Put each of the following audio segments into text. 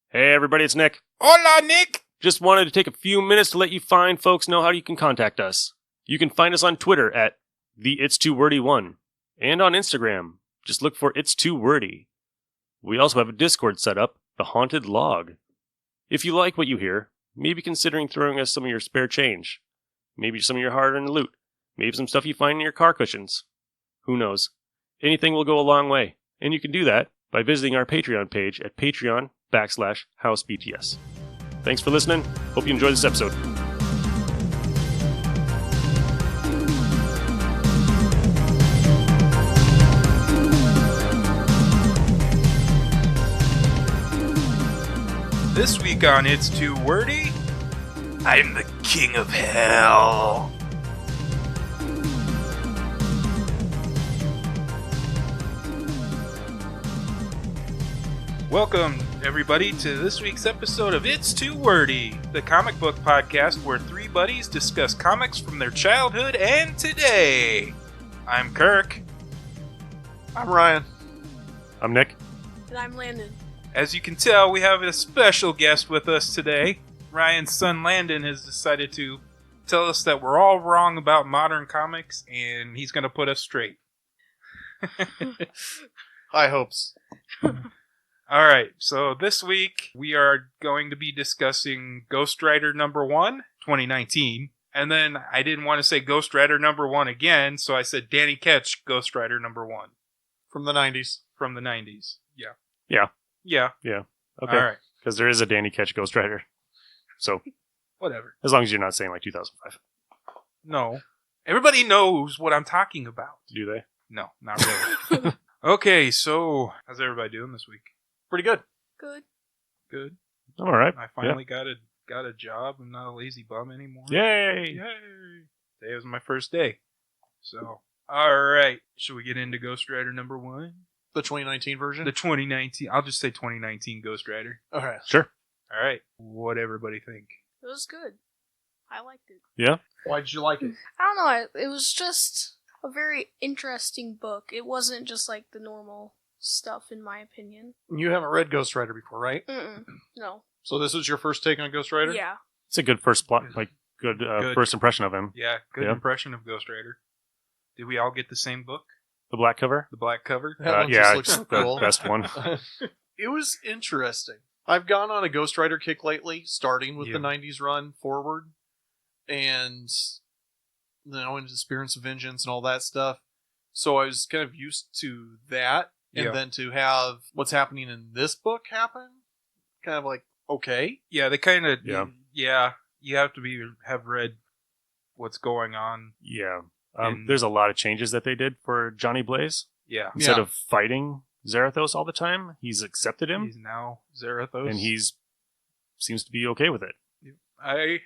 Hey everybody, it's Nick. Hola, Nick! Just wanted to take a few minutes to let you fine folks know how you can contact us. You can find us on Twitter at @It'sTooWordy1 and on Instagram. Just look for It's Too Wordy. We also have a Discord set up, The Haunted Log. If you like what you hear, maybe considering throwing us some of your spare change. Maybe some of your hard-earned loot. Maybe some stuff you find in your car cushions. Who knows? Anything will go a long way, and you can do that by visiting our Patreon page at patreon.com/HouseBTS. Thanks for listening. Hope you enjoyed this episode. This week on It's Too Wordy, I'm the king of hell. Welcome, everybody, to this week's episode of It's Too Wordy, the comic book podcast where three buddies discuss comics from their childhood and today. I'm Kirk. I'm Ryan. I'm Nick. And I'm Landon. As you can tell, we have a special guest with us today. Ryan's son Landon has decided to tell us that we're all wrong about modern comics, and he's going to put us straight. High hopes. Alright, so this week we are going to be discussing Ghost Rider number 1, 2019. And then I didn't want to say Ghost Rider number 1 again, so I said Danny Ketch Ghost Rider number 1. From the 90s. From the 90s. Yeah. Yeah. Yeah. Yeah. Okay. Alright. Because there is a Danny Ketch Ghost Rider. So, Whatever. as long as you're not saying like 2005. No. Everybody knows what I'm talking about. Do they? No, not really. Okay, so how's everybody doing this week? Pretty good. Good. Good. I'm alright. I finally got a job. I'm not a lazy bum anymore. Yay! Yay! Today was my first day. So, alright. Should we get into Ghost Rider number 1? The 2019 version? The 2019. I'll just say 2019 Ghost Rider. Okay. Sure. Alright. What'd everybody think? It was good. I liked it. Yeah? Why did you like it? I don't know. It was just a very interesting book. It wasn't just like the normal stuff, in my opinion. You haven't read Ghost Rider before, right? No. So this was your first take on Ghost Rider? Yeah. It's a good first plot, like good first impression of him. Yeah, good Yeah. impression of Ghost Rider. Did we all get the same book? The black cover? The black cover? That one yeah, just looks it's so the cool. best one. It was interesting. I've gone on a Ghost Rider kick lately, starting with Yeah. the 90s run forward. And into Spirits of Vengeance and all that stuff. So I was kind of used to that. And Yeah. then to have what's happening in this book happen, kind of like, okay. Yeah, they kind of... Yeah. Yeah, you have to have read what's going on. Yeah. And- There's a lot of changes that they did for Johnny Blaze. Yeah. Instead Yeah. of fighting Zarathos all the time, he's accepted him, He's now Zarathos. and seems to be okay with it. I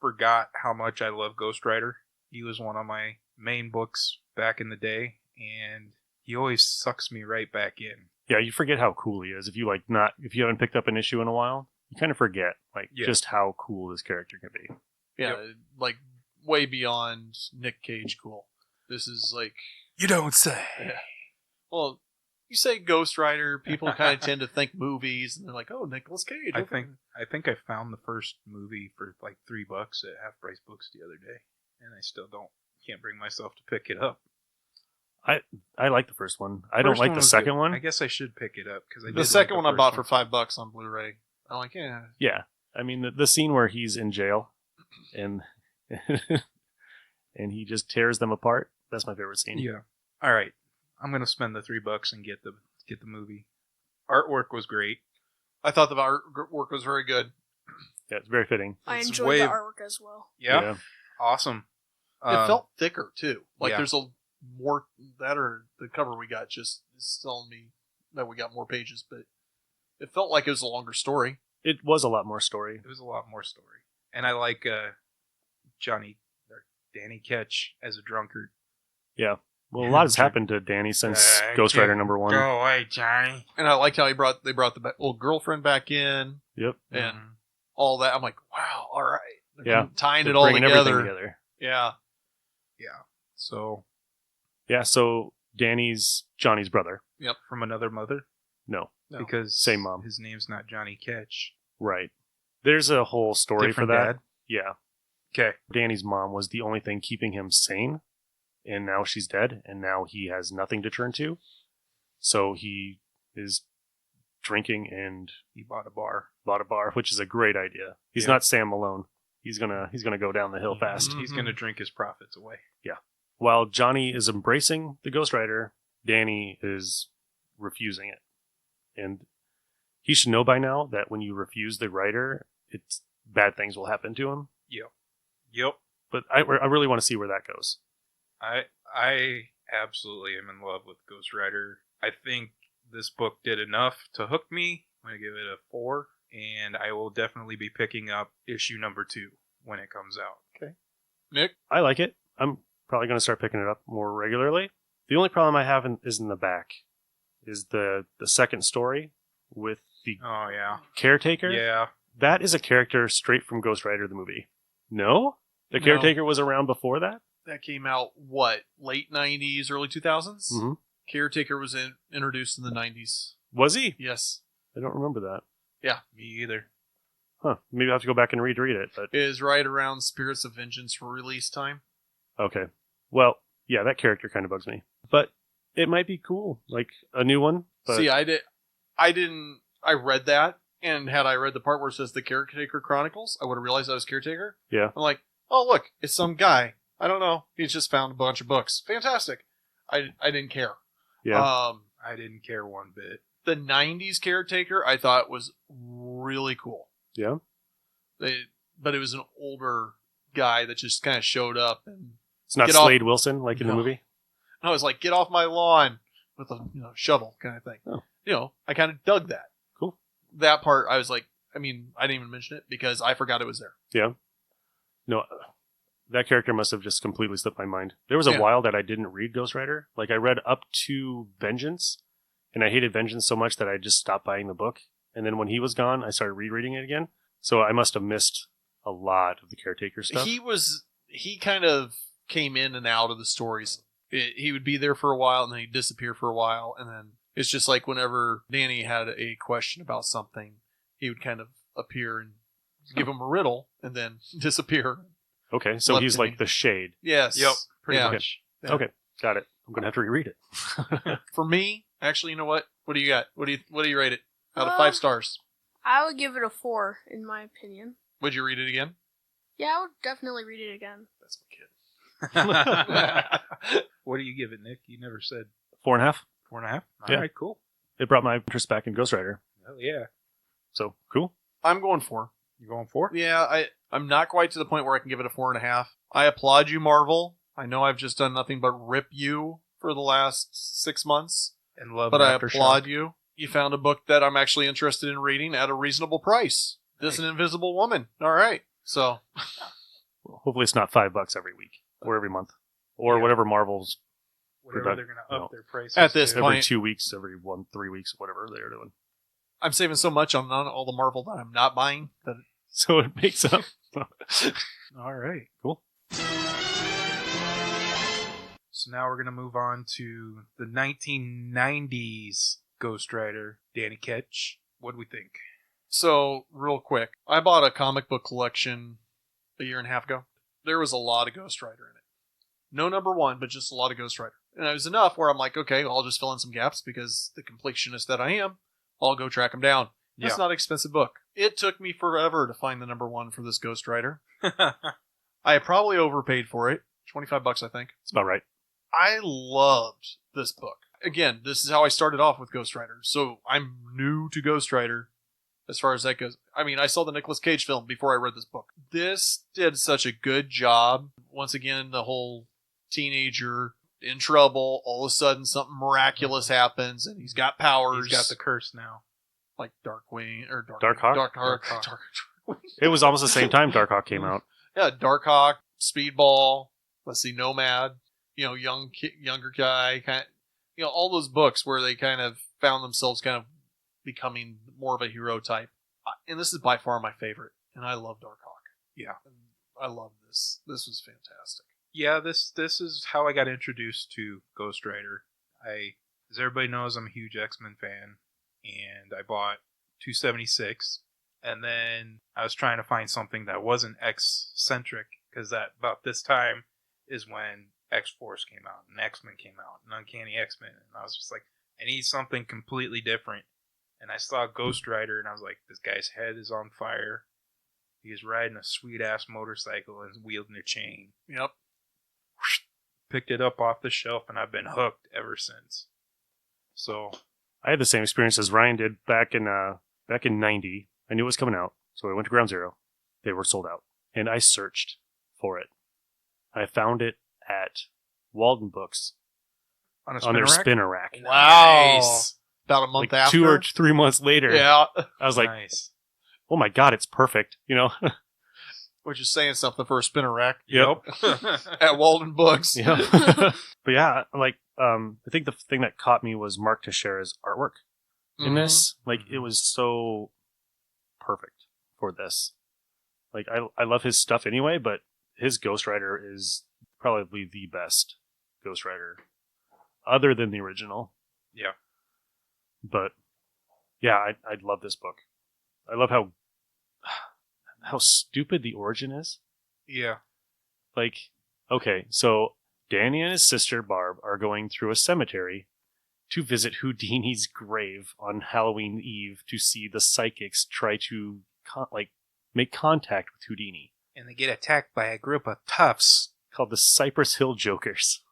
forgot how much I love Ghost Rider. He was one of my main books back in the day, and he always sucks me right back in. Yeah, you forget how cool he is if you haven't picked up an issue in a while. You kind of forget just how cool this character can be. Yeah, like way beyond Nick Cage cool. This is like... You don't say. Yeah. Well, you say Ghost Rider, people kind of tend to think movies, and they're like, oh, Nicolas Cage. I think I found the first movie for like $3 at Half Price Books the other day, and I still can't bring myself to pick it up. I like the first one. I don't like the second one. I guess I should pick it up because The second one I bought for $5 on Blu-ray. I'm like, yeah. Yeah, I mean the scene where he's in jail and and he just tears them apart. That's my favorite scene. Yeah. All right, I'm gonna spend the $3 and get the movie. Artwork was great. I thought the artwork was very good. Yeah, it's very fitting. I It's enjoyed way- the artwork as well. Yeah. Awesome. It felt thicker, too. Like yeah. there's a more... That or the cover we got just is telling me that we got more pages, but it felt like it was a longer story. It was a lot more story. It was a lot more story, and I like Danny Ketch as a drunkard. Yeah. Well, a lot has happened to Danny since Ghost Rider number 1. Go away, Johnny. And I liked how they brought the old girlfriend back in Yep. and all that. I'm like, wow, all right. Yeah. Tying They're it all bringing everything together. Yeah. Yeah. So Yeah, so Danny's Johnny's brother. Yep, from another mother. No. Because Same mom. his name's not Johnny Ketch. Right. There's a whole story Different for that. dad? Yeah. Okay. Danny's mom was the only thing keeping him sane, and now she's dead, and now he has nothing to turn to. So he is drinking and He bought a bar. bought a bar, which is a great idea. He's not Sam Malone. He's gonna go down the hill fast. He's going to drink his profits away. While Johnny is embracing the Ghost Rider, Danny is refusing it. And he should know by now that when you refuse the rider, it's bad things will happen to him. Yep. But I really want to see where that goes. I absolutely am in love with Ghost Rider. I think this book did enough to hook me. I'm going to give it a 4, and I will definitely be picking up issue number 2 when it comes out. Okay. Nick? I like it. I'm probably going to start picking it up more regularly. The only problem I have is in the back, is the second story with the Oh, yeah. caretaker. Yeah. That is a character straight from Ghost Rider the movie. No? The No. caretaker was around before that? That came out, late 90s, early 2000s? Mm-hmm. Caretaker was introduced in the 90s. Was he? Yes. I don't remember that. Me either. Huh. Maybe I'll have to go back and read it. But It is right around Spirits of Vengeance release time. okay. Well, yeah, that character kind of bugs me. But it might be cool. Like a new one. But See, I read that, and had I read the part where it says the Caretaker Chronicles, I would have realized I was Caretaker. Yeah. I'm like, oh, look, it's some guy. I don't know. He's just found a bunch of books. Fantastic. I didn't care. Yeah. I didn't care one bit. The 90s Caretaker I thought was really cool. Yeah. But it was an older guy that just kind of showed up, and It's not Get off- Slade Wilson like in the No. movie. I was like, get off my lawn with a shovel kind of thing. Oh. I kind of dug that. Cool. That part, I was like, I didn't even mention it because I forgot it was there. Yeah. No, that character must have just completely slipped my mind. There was a Yeah. while that I didn't read Ghost Rider. Like I read up to Vengeance, and I hated Vengeance so much that I just stopped buying the book. And then when he was gone, I started rereading it again. So I must have missed a lot of the caretaker stuff. He kind of came in and out of the stories. He would be there for a while, and then he'd disappear for a while, and then it's just like whenever Danny had a question about something, he would kind of appear and give him a riddle, and then disappear. Okay, so Left he's to like me. the Shade. Yes. Yep, pretty Yeah. much. Yeah. Okay, got it. I'm gonna have to reread it. For me, actually, you know what? What do you got? What do you rate it out of Uh, 5 stars? I would give it a 4, in my opinion. Would you read it again? Yeah, I would definitely read it again. That's my kid. What do you give it, Nick? You never said 4.5. 4.5? Yeah. All right, cool. It brought my interest back in Ghost Rider. Hell yeah. So cool. I'm going 4. You going 4? Yeah, I'm not quite to the point where I can give it a 4.5. I applaud you, Marvel. I know I've just done nothing but rip you for the last 6 months, And love but I Aftershock. applaud you. You found a book that I'm actually interested in reading at a reasonable price. This and Invisible Woman. All right. So, Hopefully it's not $5 every week or every month or Yeah. whatever Marvel's Whatever they're going to up No. their prices. At this to. point- every 2 weeks, every 3 weeks, whatever they're doing. I'm saving so much on all the Marvel that I'm not buying that So it makes up. All right. Cool. So now we're going to move on to the 1990s Ghost Rider, Danny Ketch. What do we think? So, real quick, I bought a comic book collection a year and a half ago. There was a lot of Ghost Rider in it. No number 1, but just a lot of Ghost Rider. And it was enough where I'm like, okay, I'll just fill in some gaps because the completionist that I am, I'll go track them down. That's not an expensive book. It took me forever to find the number 1 for this Ghost Rider. I probably overpaid for it. $25, I think. It's about right. I loved this book. Again, this is how I started off with Ghost Rider. So I'm new to Ghost Rider as far as that goes. I mean, I saw the Nicolas Cage film before I read this book. This did such a good job. Once again, the whole teenager in trouble, all of a sudden something miraculous happens and he's got powers. He's got the curse now. like Darkwing or Darkhawk? Darkhawk. It was almost the same time Darkhawk came out. Yeah, Darkhawk, Speedball. Let's see, Nomad. Younger guy. Kind of, all those books where they kind of found themselves kind of becoming more of a hero type. And this is by far my favorite. And I love Darkhawk. Yeah. I love this. This was fantastic. Yeah, this is how I got introduced to Ghost Rider. As everybody knows, I'm a huge X-Men fan. and I bought 276. And then I was trying to find something that wasn't X-centric, because that about this time is when X-Force came out, and X-Men came out, and Uncanny X-Men, and I was just like, I need something completely different. And I saw Ghost Rider, and I was like, this guy's head is on fire. He's riding a sweet-ass motorcycle and wielding a chain. Yep. Picked it up off the shelf, and I've been hooked ever since. So I had the same experience as Ryan did back in '90. I knew it was coming out, so I went to Ground Zero. They were sold out, and I searched for it. I found it at Walden Books on their spinner rack. Wow. Nice. About a month Like after. 2 or 3 months later. Yeah. I was like, Nice. oh my God, it's perfect. You know? Which is saying something for a spinner rack. Yep. At Walden Books. Yeah. But yeah, like, I think the thing that caught me was Mark Teixeira's artwork in this. Like, it was so perfect for this. Like, I love his stuff anyway, but his Ghost Rider is probably the best Ghost Rider other than the original. Yeah. But yeah, I love this book. I love how stupid the origin is. Yeah. Like, okay, so Danny and his sister Barb are going through a cemetery to visit Houdini's grave on Halloween Eve to see the psychics try to make contact with Houdini, And they get attacked by a group of toughs. called the Cypress Hill Jokers.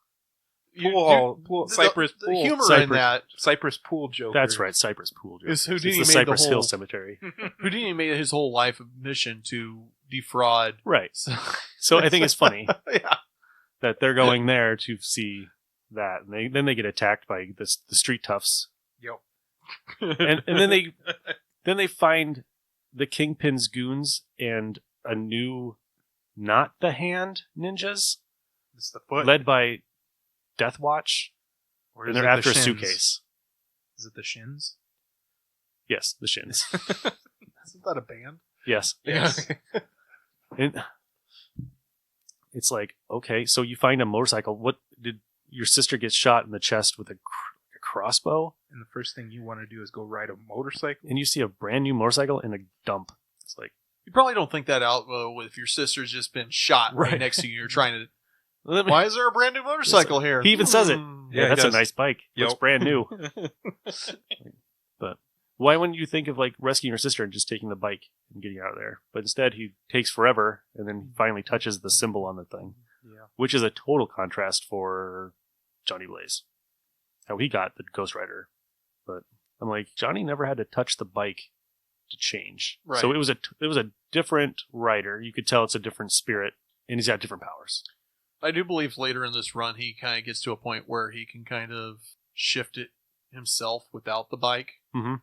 Cypress the Pool. humor in Cypress- that Cypress Pool Joker. That's right, Cypress Pool Jokers. is Houdini It's the made Cypress the Hill whole Cemetery. Houdini made his whole life a mission to defraud. Right. So I think it's funny Yeah. that they're going there to see that, and then they get attacked by the street toughs, Yep. and then they find the Kingpin's goons and a new, not the Hand ninjas, It's the foot. led by Death Watch, Or and is they're it the after a shins? suitcase. Is it the shins? Yes, the Shins. Isn't that a band? Yes. Yes. And it's like, okay, so you find a motorcycle. What did your sister get shot in the chest with a crossbow? And the first thing you want to do is go ride a motorcycle? And you see a brand new motorcycle in a dump. It's like, You probably don't think that out if your sister's just been shot right Right. next to you. You're trying to. let me- Why is there a brand new motorcycle here? He even says it. Yeah, Yeah, he that's a does. nice bike. It's Yep. brand new. But why wouldn't you think of like rescuing your sister and just taking the bike and getting out of there? But instead, he takes forever and then finally touches the symbol on the thing, Yeah. which is a total contrast for Johnny Blaze. How he got the Ghost Rider. But I'm like, Johnny never had to touch the bike to change. Right. So it was a different rider. You could tell it's a different spirit, and he's got different powers. I do believe later in this run, he kind of gets to a point where he can kind of shift it himself without the bike. Mm-hmm.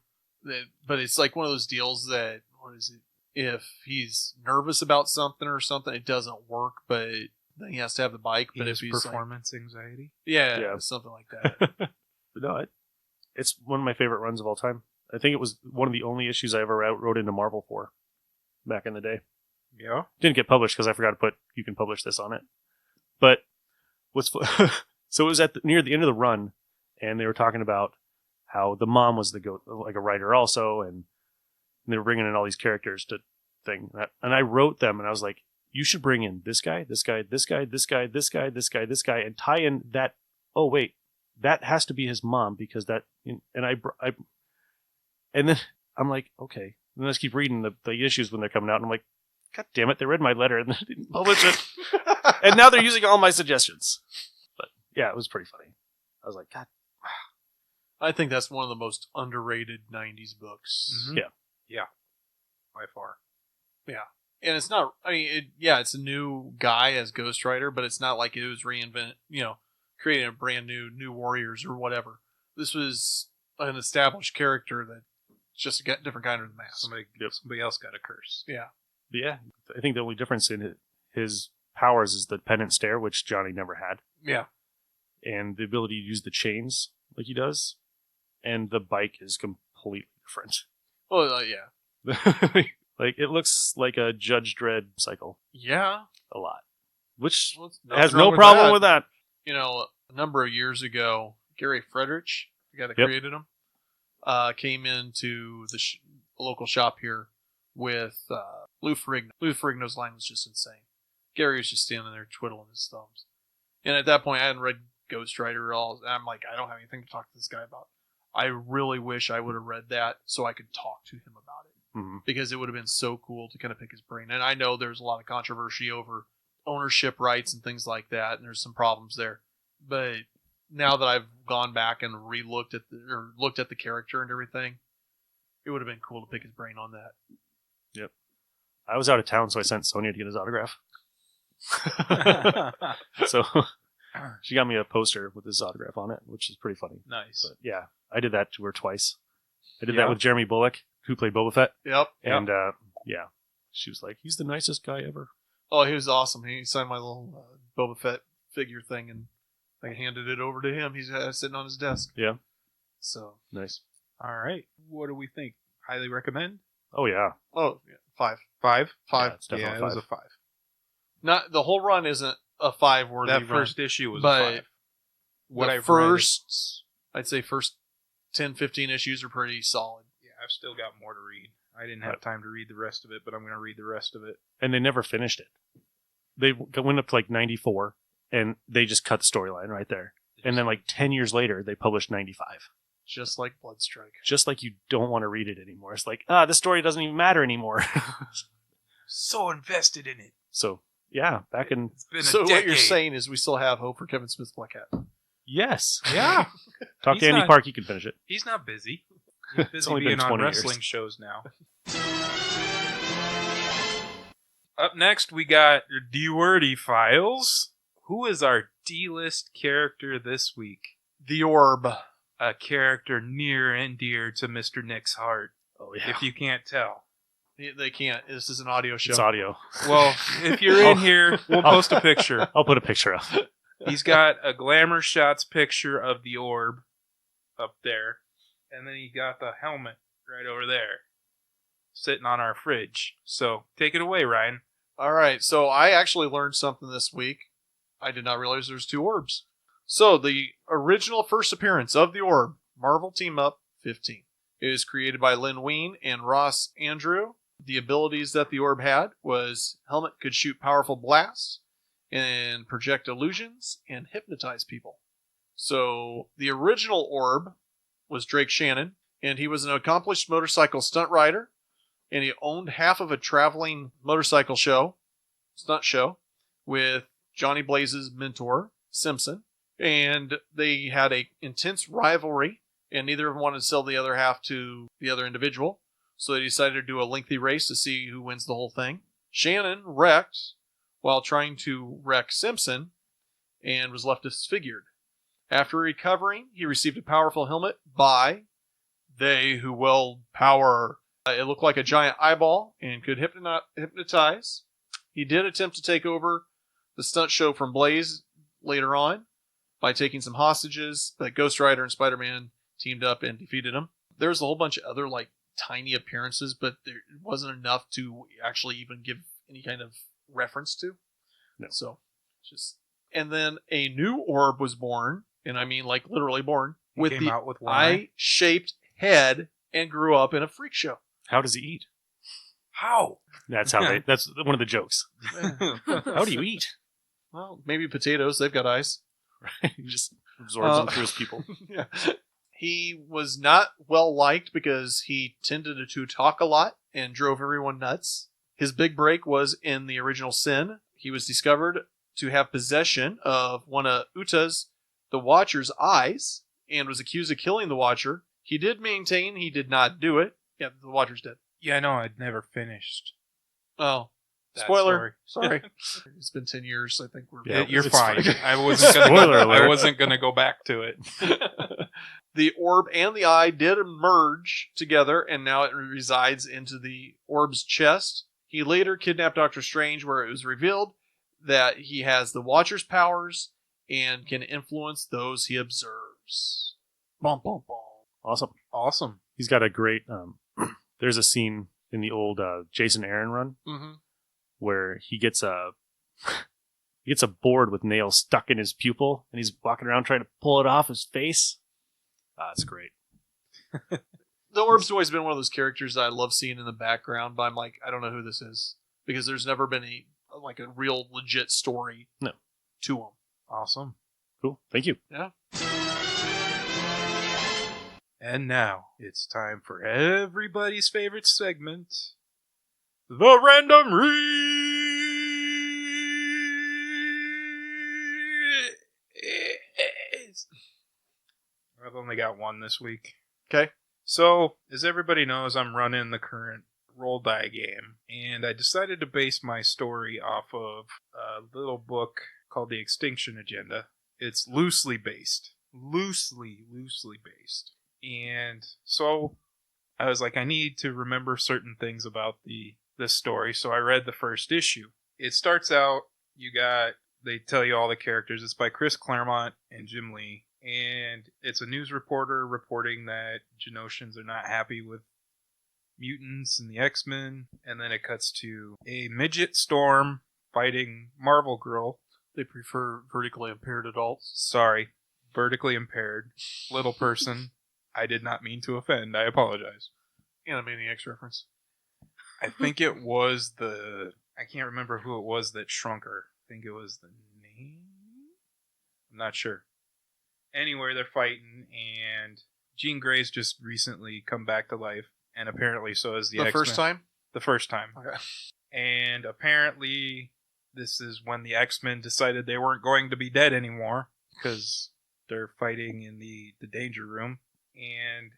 But it's like one of those deals that, what is it? If he's nervous about something or something, it doesn't work, but then he has to have the bike. He But has if he's performance anxiety. Yeah. something like that. But no, it's one of my favorite runs of all time. I think it was one of the only issues I ever wrote into Marvel for back in the day. Yeah. Didn't get published because I forgot to put "you can publish this" on it. But so it was near the end of the run, and they were talking about how the mom was like a writer also, and they were bringing in all these characters to thing. And I wrote them, and I was like, you should bring in this guy, this guy, this guy, this guy, this guy, this guy, this guy, and tie in that. Oh wait, that has to be his mom because that. And and then I'm like, okay. And then I just keep reading the issues when they're coming out, and I'm like, God damn it, they read my letter and they didn't publish it. And now they're using all my suggestions. But yeah, it was pretty funny. I was like, God. I think that's one of the most underrated 90s books. Mhm. Yeah. Yeah. By far. And it's not, I mean, it's a new guy as Ghost Rider, but it's not like it was creating a brand new warriors or whatever. This was an established character that just got different kind of mask. Somebody else got a curse. Yeah. But yeah, I think the only difference in his powers is the penance stare, which Johnny never had, Yeah. and the ability to use the chains like he does, and the bike is completely different. Well, yeah. Like it looks like a Judge Dredd cycle Yeah. a lot, which Well, has nothing no wrong problem with that. You know, a number of years ago, Gary Friedrich, the guy that Yep. created him, came into the local shop here with Lou Ferrigno. Lou Ferrigno's line was just insane. Gary was just standing there twiddling his thumbs. And at that point, I hadn't read Ghost Rider at all. I'm like, I don't have anything to talk to this guy about. I really wish I would have read that so I could talk to him about it. Mm-hmm. Because it would have been so cool to kind of pick his brain. And I know there's a lot of controversy over ownership rights and things like that, and there's some problems there. But now that I've gone back and looked at the character and everything, it would have been cool to pick his brain on that. Yep. I was out of town, so I sent Sonia to get his autograph. So she got me a poster with his autograph on it, which is pretty funny. Nice. But yeah, I did that to her twice. I did that with Jeremy Bullock, who played Boba Fett. Yep. And yeah, she was like, he's the nicest guy ever. Oh, he was awesome. He signed my little Boba Fett figure thing, and I handed it over to him. He's sitting on his desk. Yeah. So nice. All right. What do we think? Highly recommend? Oh, yeah. Oh, yeah. 5. 5? 5. Yeah, it's definitely Yeah, it 5. was a 5. Not the whole run isn't a 5 worthy That run, first issue was but a 5. What the I've first, I'd say first 10, 15 issues are pretty solid. Yeah, I've still got more to read. I didn't have time to read the rest of it, but I'm going to read the rest of it. And they never finished it. They went up to like 94, and they just cut the storyline right there. And then like 10 years later, they published 95. Just like Bloodstrike. Just like you don't want to read it anymore. It's like, this story doesn't even matter anymore. So invested in it. So, yeah, back in... It's been So a decade. what you're saying is we still have hope for Kevin Smith's Black Hat. Yes. Yeah. Talk He's to Andy not- Park, you can finish it. He's not busy. He's busy only been being on 20 wrestling years. shows now. Up next, we got the Wordy Files. Who is our D-list character this week? The Orb. A character near and dear to Mr. Nick's heart, Oh, yeah. if you can't tell. They can't. This is an audio show. It's audio. Well, if you're in here, we'll post a picture. I'll put a picture up. He's got a Glamour Shots picture of the orb up there, and then he got the helmet right over there, sitting on our fridge. So take it away, Ryan. All right. So I actually learned something this week. I did not realize there's 2 orbs. So the original first appearance of the Orb, Marvel Team Up 15, is created by Lynn Wein and Ross Andrew. The abilities that the Orb had was helmet could shoot powerful blasts and project illusions and hypnotize people. So the original Orb was Drake Shannon, and he was an accomplished motorcycle stunt rider, and he owned half of a traveling motorcycle stunt show, with Johnny Blaze's mentor, Simpson. And they had a intense rivalry, and neither of them wanted to sell the other half to the other individual. So they decided to do a lengthy race to see who wins the whole thing. Shannon wrecked while trying to wreck Simpson and was left disfigured. After recovering, he received a powerful helmet by they who will power. It looked like a giant eyeball and could hypnotize. He did attempt to take over the stunt show from Blaze later on by taking some hostages, but Ghost Rider and Spider-Man teamed up and defeated him. There was a whole bunch of other tiny appearances, but there wasn't enough to actually even give any kind of reference to. No. So, and then a new orb was born, and I mean literally born, with Came the out with one eye. eye-shaped head and grew up in a freak show. How does he eat? How? That's how that's one of the jokes. How do you eat? Well, maybe potatoes. They've got eyes. He just absorbs them through his people. Yeah. He was not well liked because he tended to talk a lot and drove everyone nuts. His big break was in the original Sin. He was discovered to have possession of one of Uta's, the Watcher's, eyes and was accused of killing the Watcher. He did maintain he did not do it. Yeah, the Watcher's dead. Yeah, no, I'd never finished. Oh. that Spoiler. story. Sorry. It's been 10 years. I think we're... Yeah, You're it's fine. fine. I wasn't Spoiler alert. I wasn't gonna go back to it. The orb and the eye did merge together, and now it resides into the orb's chest. He later kidnapped Doctor Strange, where it was revealed that he has the Watcher's powers and can influence those he observes. Bum, bum, bum. Awesome. Awesome. He's got a great... there's a scene in the old Jason Aaron run Mm-hmm. where he gets a board with nails stuck in his pupil, and he's walking around trying to pull it off his face. It's great. The Orb's always been one of those characters that I love seeing in the background, but I'm like, I don't know who this is. Because there's never been a real legit story to him. Awesome. Cool. Thank you. Yeah. And now it's time for everybody's favorite segment, the Random Read. I've only got one this week. Okay. So, as everybody knows, I'm running the current roll die game, and I decided to base my story off of a little book called The Extinction Agenda. It's loosely based. Loosely based. And so I was like, I need to remember certain things about this story, so I read the first issue. It starts out, they tell you all the characters. It's by Chris Claremont and Jim Lee. And it's a news reporter reporting that Genosians are not happy with mutants and the X-Men. And then it cuts to a midget Storm fighting Marvel Girl. They prefer vertically impaired adults. Sorry, vertically impaired. Little person. I did not mean to offend. I apologize. Animaniacs reference. I think it was I can't remember who it was that shrunk her. I think it was the name? I'm not sure. Anyway, they're fighting, and Jean Grey's just recently come back to life, and apparently so is the X-Men. First time? The first time. Okay. And apparently this is when the X-Men decided they weren't going to be dead anymore, because they're fighting in the danger room. And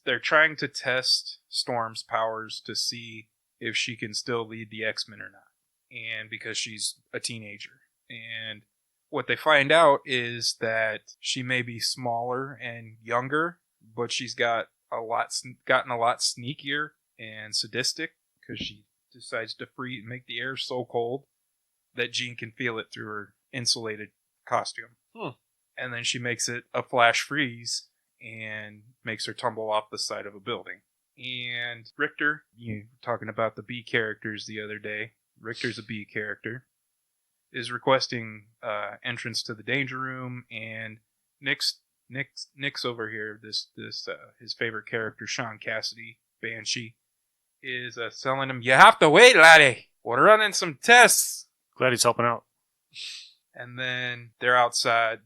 they're trying to test Storm's powers to see if she can still lead the X-Men or not. And because she's a teenager. And what they find out is that she may be smaller and younger, but she's gotten a lot sneakier and sadistic because she decides to make the air so cold that Jean can feel it through her insulated costume. And then she makes it a flash freeze and makes her tumble off the side of a building. And Richter, you were talking about the B characters the other day. Richter's a B character. Is requesting entrance to the danger room, and Nick's over here. This his favorite character, Sean Cassidy, Banshee, is telling him, "You have to wait, laddie. We're running some tests." Glad he's helping out. And then they're outside.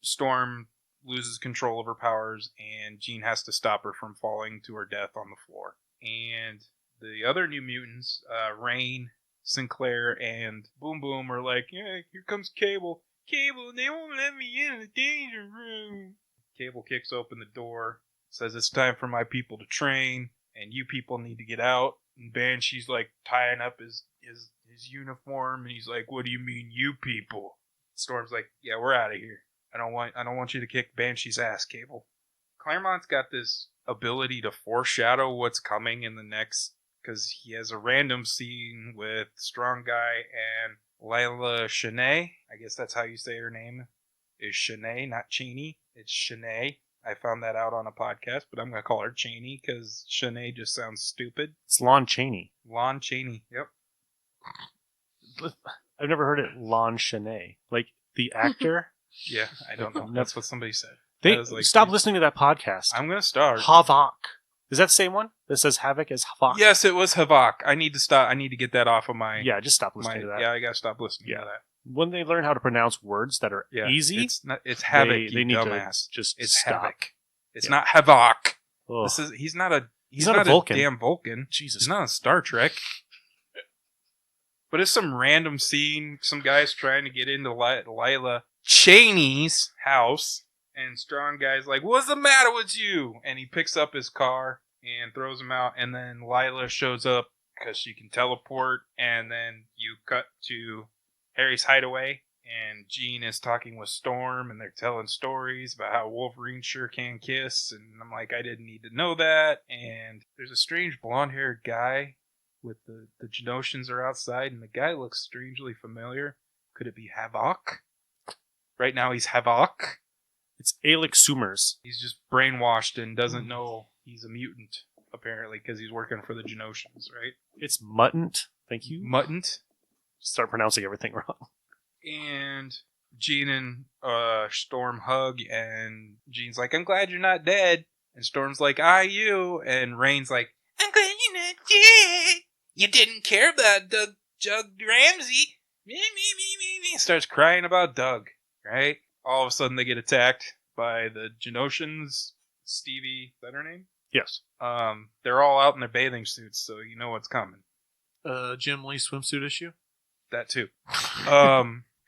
Storm loses control of her powers, and Jean has to stop her from falling to her death on the floor. And the other New Mutants, Rain, Sinclair, and Boom Boom are like, yeah, here comes Cable. Cable, they won't let me in the danger room. Cable kicks open the door, says it's time for my people to train, and you people need to get out. And Banshee's like tying up his uniform, and he's like, what do you mean, you people? Storm's like, yeah, we're out of here. I don't want you to kick Banshee's ass, Cable. Claremont's got this ability to foreshadow what's coming in the next, because he has a random scene with Strong Guy and Lila Shanae. I guess that's how you say her name, is Shanae, not Cheney. It's Shanae. I found that out on a podcast, but I'm going to call her Cheney because Shanae just sounds stupid. It's Lon Chaney. Lon Chaney, yep. I've never heard it Lon Chaney. Like, the actor? Yeah, I don't know. That's what somebody said. Stop listening to that podcast. I'm going to start. Havok. Is that the same one that says Havoc as Havok? Yes, it was Havok. I need to stop. I need to get that off of my... Yeah, just stop listening to that. Yeah, I got to stop listening to that. When they learn how to pronounce words that are easy, it's Havoc, they need dumbass. To just it's stop. Havoc. It's not Havok. Ugh. He's not a Vulcan. damn Vulcan. Jesus. He's not a Star Trek. But it's some random scene. Some guy's trying to get into Lila Cheney's house. And Strong Guy's like, what's the matter with you? And he picks up his car and throws him out. And then Lila shows up because she can teleport. And then you cut to Harry's hideaway. And Jean is talking with Storm. And they're telling stories about how Wolverine sure can kiss. And I'm like, I didn't need to know that. And there's a strange blonde-haired guy with the Genosians are outside. And the guy looks strangely familiar. Could it be Havok? Right now he's Havok. It's Alex Summers. He's just brainwashed and doesn't know he's a mutant, apparently, because he's working for the Genosians, right? It's Mutant. Thank you. Mutant. Start pronouncing everything wrong. And Jean and Storm hug, and Jean's like, I'm glad you're not dead. And Storm's like, you. And Rain's like, I'm glad you're not dead. You didn't care about Doug Ramsey. Me. Starts crying about Doug, right? All of a sudden they get attacked by the Genosians. Stevie, is that her name? Yes. They're all out in their bathing suits, so you know what's coming. Jim Lee swimsuit issue? That too.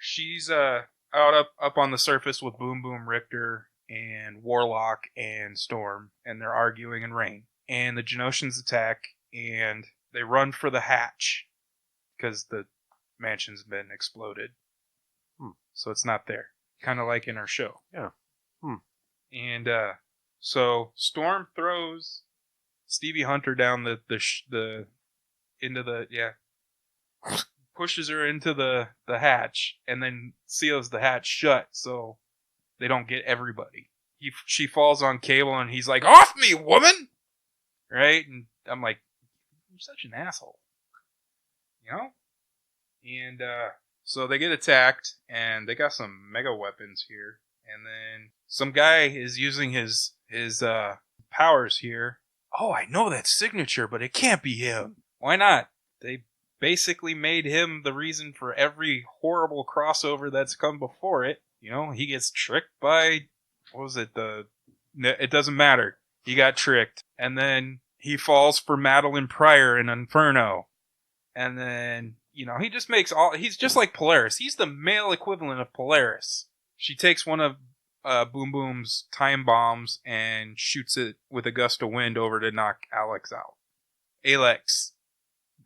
She's out up on the surface with Boom Boom Richter and Warlock and Storm, and they're arguing in Rain. And the Genosians attack, and they run for the hatch because the mansion's been exploded. So it's not there. Kind of like in our show. Yeah. And so Storm throws Stevie Hunter down pushes her into the hatch, and then seals the hatch shut so they don't get everybody. She falls on Cable, and he's like, "Off me, woman!" Right? And I'm like, "You're such an asshole," you know? And so they get attacked, and they got some mega weapons here, and then some guy is using his powers here. Oh, I know that signature, but it can't be him. Why not? They basically made him the reason for every horrible crossover that's come before it. You know, he gets tricked by, what was it? It doesn't matter. He got tricked. And then he falls for Madeline Pryor in Inferno. And then, you know, he's just like Polaris. He's the male equivalent of Polaris. She takes one of Boom Boom's time bombs and shoots it with a gust of wind over to knock Alex out. Alex.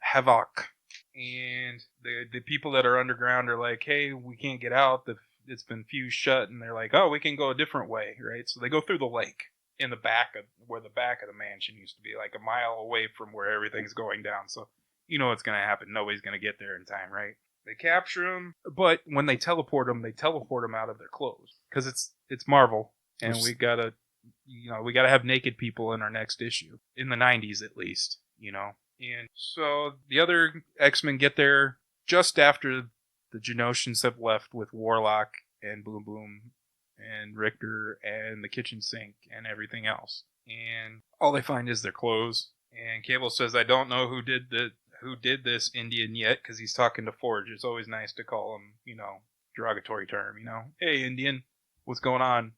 Havoc. And the people that are underground are like, hey, we can't get out. It's been fused shut. And they're like, oh, we can go a different way, right? So they go through the lake in the back of where the back of the mansion used to be, like a mile away from where everything's going down. So you know what's going to happen. Nobody's going to get there in time, right? They capture him, but when they teleport him out of their clothes because it's Marvel, and we gotta have naked people in our next issue in the 90s at least, you know. And so the other X-Men get there just after the Genosians have left with Warlock and Boom Boom and Richter and the kitchen sink and everything else. And all they find is their clothes. And Cable says, I don't know who did this Indian yet, because he's talking to Forge. It's always nice to call him, you know, derogatory term, you know. Hey, Indian, what's going on?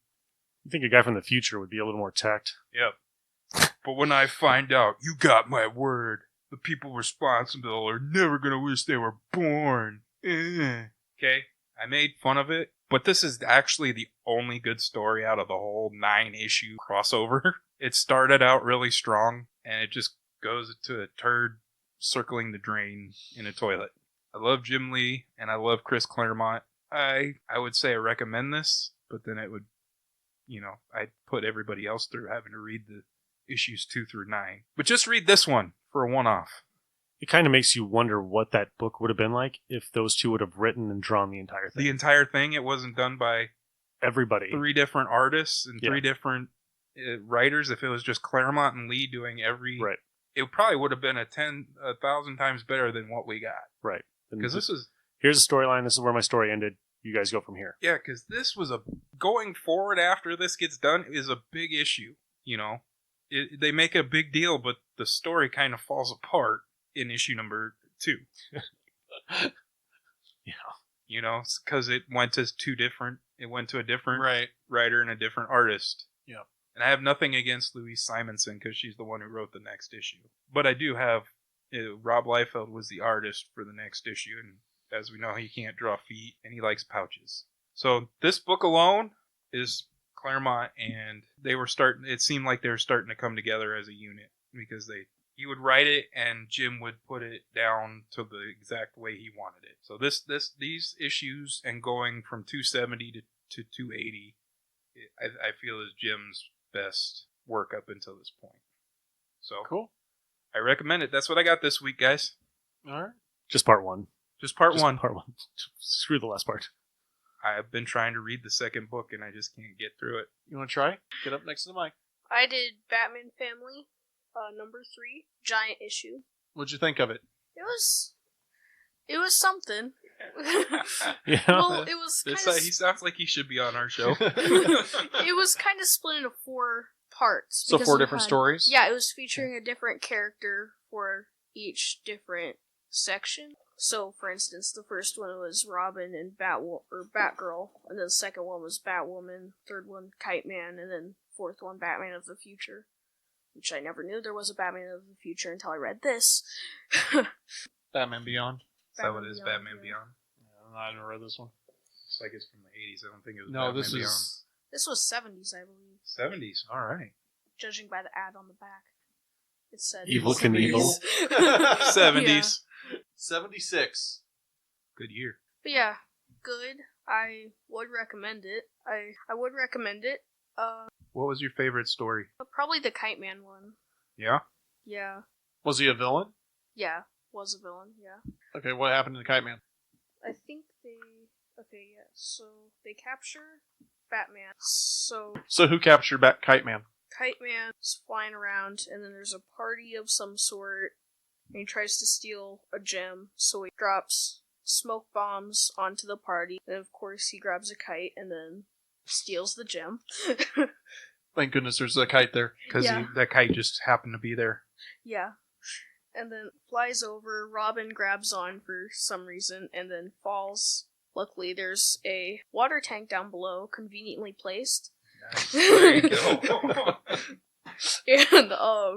I think a guy from the future would be a little more tact. Yep. But when I find out, you got my word. The people responsible are never going to wish they were born. Okay, I made fun of it, but this is actually the only good story out of the whole 9-issue crossover. It started out really strong, and it just goes to a turd circling the drain in a toilet. I love Jim Lee, and I love Chris Claremont. I would say I recommend this, but then it would, you know, I'd put everybody else through having to read the issues 2 through 9. But just read this one for a one-off. It kind of makes you wonder what that book would have been like if those two would have written and drawn the entire thing. The entire thing, it wasn't done by everybody. 3 different artists and 3 different writers. If it was just Claremont and Lee doing every... Right. It probably would have been 1,000 times better than what we got. Right. Because this is... Here's a storyline. This is where my story ended. You guys go from here. Yeah, because this was going forward after this gets done is a big issue, you know. They make a big deal, but the story kind of falls apart in issue number 2. Yeah. You know, because it went to a different right. writer and a different artist. Yeah. And I have nothing against Louise Simonson because she's the one who wrote the next issue. But I do have Rob Liefeld was the artist for the next issue, and as we know, he can't draw feet and he likes pouches. So this book alone is Claremont, and it seemed like they were starting to come together as a unit because he would write it and Jim would put it down to the exact way he wanted it. So these issues and going from 270 to 280, I feel is Jim's best work up until this point. So cool. I recommend it. That's what I got this week, guys. All right. Just part 1. Just part one. Part 1. Screw the last part. I've been trying to read the second book and I just can't get through it. You want to try? Get up next to the mic. I did Batman Family, number 3, giant issue. What'd you think of it? It was something. Yeah. Well, it was He kind of... sounds like he should be on our show. It was kind of split into 4 parts. So because 4 it different had- stories? Yeah, it was featuring a different character for each different section. So, for instance, the first one was Robin and Batgirl, and then the second one was Batwoman, third one Kite Man, and then fourth one Batman of the Future. Which I never knew there was a Batman of the Future until I read this. Batman Beyond. Is that what it is? Batman yeah. Beyond? Yeah, I never read this one. It's like it's from the 80s. I don't think it was No, Batman this Beyond. is... This was 70s, I believe. 70s. All right. Judging by the ad on the back. It said Evil 70s. Knievel. 70s. 76. Good year. But yeah, good. I would recommend it. I would recommend it. What was your favorite story? Probably the Kite Man one. Yeah? Yeah. Was he a villain? Yeah. Was a villain, yeah. Okay, what happened to the Kite Man? I think they... Okay, yeah. So, they capture Batman. So, So who captured Kite Man? Kite Man's flying around, and then there's a party of some sort, and he tries to steal a gem, so he drops smoke bombs onto the party, and of course he grabs a kite, and then steals the gem. Thank goodness there's a kite there. Because Yeah. that kite just happened to be there. Yeah. And then flies over, Robin grabs on for some reason, and then falls. Luckily, there's a water tank down below, conveniently placed. Nice. There you go. And,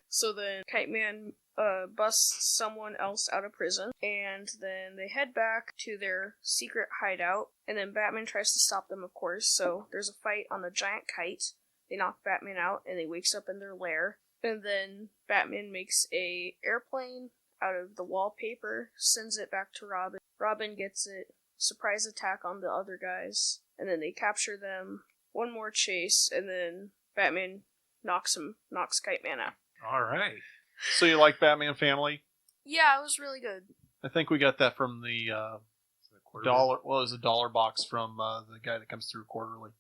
so then Kite Man, busts someone else out of prison, and then they head back to their secret hideout, and then Batman tries to stop them, of course, so there's a fight on the giant kite. They knock Batman out, and he wakes up in their lair, and then Batman makes a airplane out of the wallpaper, sends it back to Robin. Robin gets it, surprise attack on the other guys, and then they capture them, one more chase, and then Batman knocks Kite Man out. All right. So you like Batman Family? Yeah, it was really good. I think we got that from the dollar. Well, it was a $1 box from the guy that comes through quarterly.